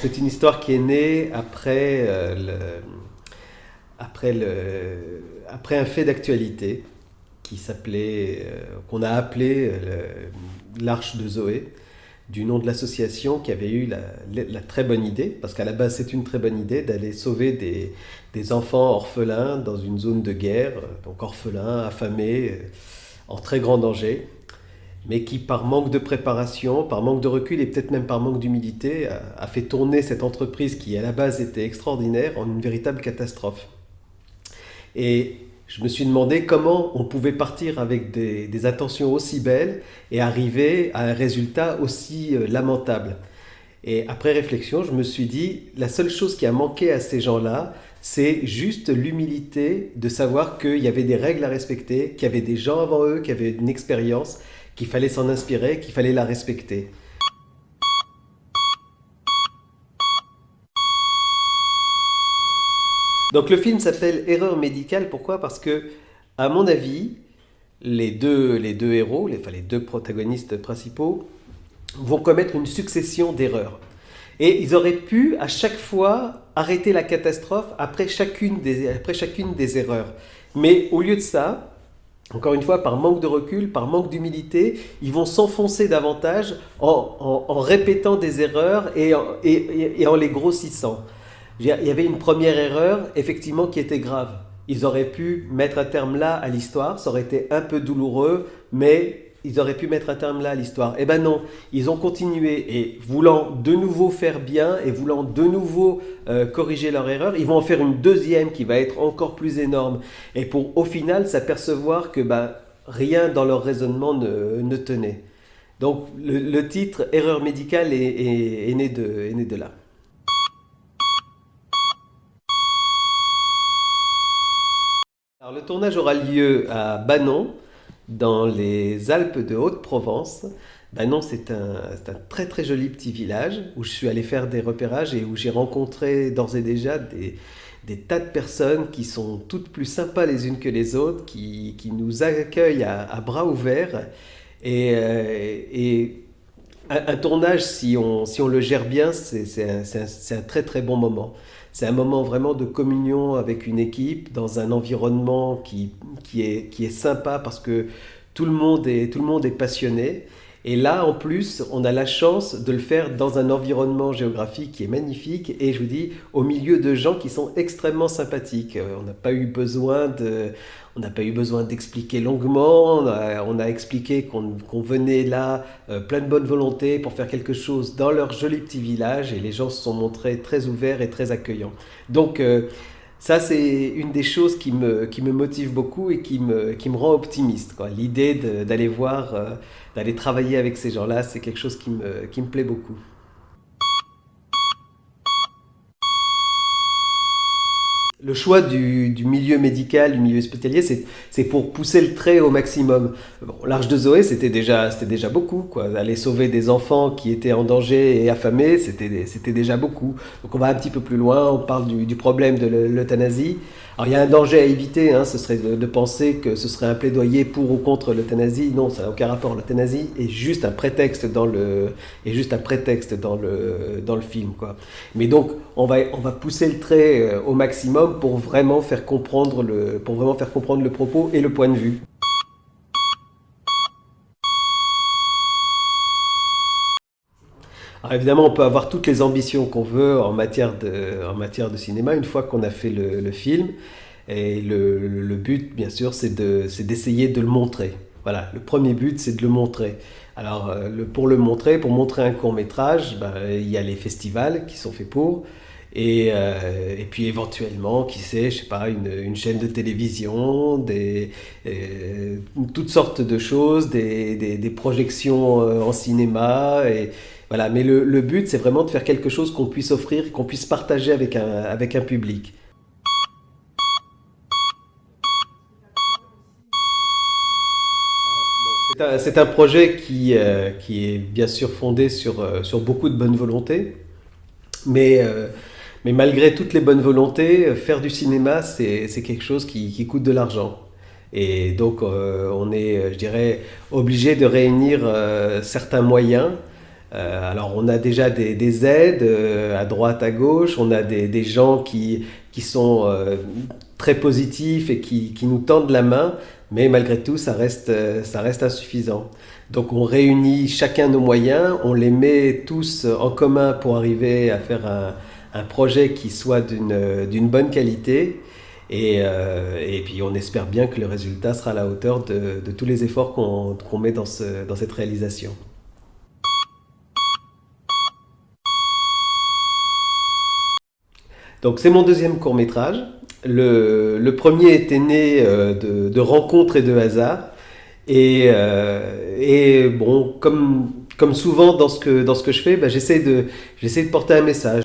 c'est une histoire qui est née après un fait d'actualité qu'on a appelé l'Arche de Zoé, du nom de l'association qui avait eu la très bonne idée, parce qu'à la base c'est une très bonne idée, d'aller sauver des enfants orphelins dans une zone de guerre, donc orphelins, affamés, en très grand danger, mais qui par manque de préparation, par manque de recul et peut-être même par manque d'humilité, a fait tourner cette entreprise qui à la base était extraordinaire en une véritable catastrophe. Et je me suis demandé comment on pouvait partir avec des intentions aussi belles et arriver à un résultat aussi lamentable. Et après réflexion, je me suis dit, la seule chose qui a manqué à ces gens-là, c'est juste l'humilité de savoir qu'il y avait des règles à respecter, qu'il y avait des gens avant eux, qui avaient une expérience, qu'il fallait s'en inspirer, qu'il fallait la respecter. Donc le film s'appelle Erreur médicale. Pourquoi? Parce que, à mon avis, les deux héros, les deux protagonistes principaux, vont commettre une succession d'erreurs. Et ils auraient pu, à chaque fois, arrêter la catastrophe après chacune des erreurs. Mais au lieu de ça, encore une fois, par manque de recul, par manque d'humilité, ils vont s'enfoncer davantage en répétant des erreurs et en les grossissant. Il y avait une première erreur, effectivement, qui était grave. Ils auraient pu mettre un terme là à l'histoire, ça aurait été un peu douloureux, mais ils auraient pu mettre un terme là à l'histoire. Eh ben non, ils ont continué et voulant de nouveau faire bien et voulant de nouveau corriger leur erreur, ils vont en faire une deuxième qui va être encore plus énorme. Et pour au final s'apercevoir que rien dans leur raisonnement ne tenait. Donc le titre Erreur médicale est né de là. Alors, le tournage aura lieu à Banon, dans les Alpes de Haute-Provence. Banon, c'est un très très joli petit village où je suis allé faire des repérages et où j'ai rencontré d'ores et déjà des tas de personnes qui sont toutes plus sympas les unes que les autres, qui nous accueillent à bras ouverts. Et un tournage, si on le gère bien, c'est un très très bon moment. C'est un moment vraiment de communion avec une équipe dans un environnement qui est sympa parce que tout le monde est passionné. Et là, en plus, on a la chance de le faire dans un environnement géographique qui est magnifique et je vous dis, au milieu de gens qui sont extrêmement sympathiques. On n'a pas eu besoin d'expliquer longuement. On a expliqué qu'on venait là plein de bonne volonté pour faire quelque chose dans leur joli petit village et les gens se sont montrés très ouverts et très accueillants. Donc, ça, c'est une des choses qui me motive beaucoup et qui me rend optimiste, quoi. L'idée d'aller voir, d'aller travailler avec ces gens-là, c'est quelque chose qui me plaît beaucoup. Le choix du milieu médical, du milieu hospitalier, c'est pour pousser le trait au maximum. Bon, l'Arche de Zoé, c'était déjà beaucoup, quoi. Aller sauver des enfants qui étaient en danger et affamés, c'était déjà beaucoup. Donc on va un petit peu plus loin, on parle du problème de l'euthanasie. Alors il y a un danger à éviter, hein, ce serait de penser que ce serait un plaidoyer pour ou contre l'euthanasie. Non, ça n'a aucun rapport. L'euthanasie est juste un prétexte dans le film, quoi. Mais donc on va pousser le trait au maximum pour vraiment faire comprendre le propos et le point de vue. Alors évidemment, on peut avoir toutes les ambitions qu'on veut en matière de cinéma une fois qu'on a fait le film. Et le but, bien sûr, c'est d'essayer de le montrer. Voilà, le premier but, c'est de le montrer. Alors, pour montrer un court métrage, il y a les festivals qui sont faits pour. Et puis éventuellement, qui sait, je sais pas, une chaîne de télévision, toutes sortes de choses, des projections en cinéma. Et voilà. Mais le but, c'est vraiment de faire quelque chose qu'on puisse offrir, qu'on puisse partager avec un public. C'est un projet qui est bien sûr fondé sur beaucoup de bonne volonté, mais malgré toutes les bonnes volontés, faire du cinéma, c'est quelque chose qui coûte de l'argent. Et donc, on est, je dirais, obligé de réunir certains moyens Alors on a déjà des aides à droite, à gauche, on a des gens qui sont très positifs et qui nous tendent la main, mais malgré tout ça reste insuffisant. Donc on réunit chacun nos moyens, on les met tous en commun pour arriver à faire un projet qui soit d'une bonne qualité. Et puis on espère bien que le résultat sera à la hauteur de tous les efforts qu'on met dans cette réalisation. Donc c'est mon deuxième court métrage. Le premier était né de rencontres et de hasard. Et bon, comme souvent dans ce que je fais, bah, j'essaie de porter un message.